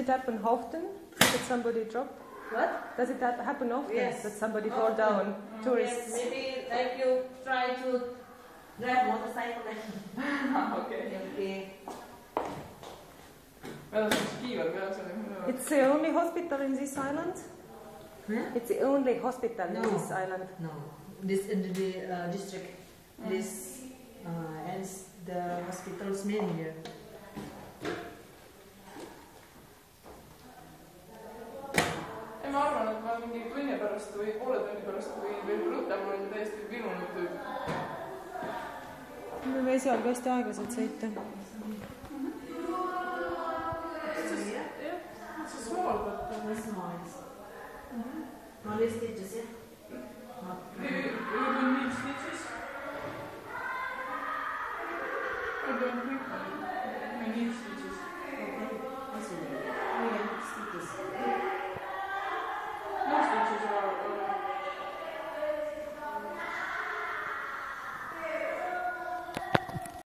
it happen often that somebody drop? What? Does it happen often Yes. that somebody fall down? Tourists? Yes, maybe like you try to drive motorcycle. Okay. It's the only hospital in this island? It's the only hospital in this island? No. This in the district. This ends the hospital's name here. Ma arvan, et ma mingi tunni pärast või poole tunni pärast või veel rutem olen täiesti vilunud. Me võime esialgu hästi aeglaselt sõita. It's a small, but Small. Only stitches, yeah? you don't need stitches. I don't think I need stitches. Okay.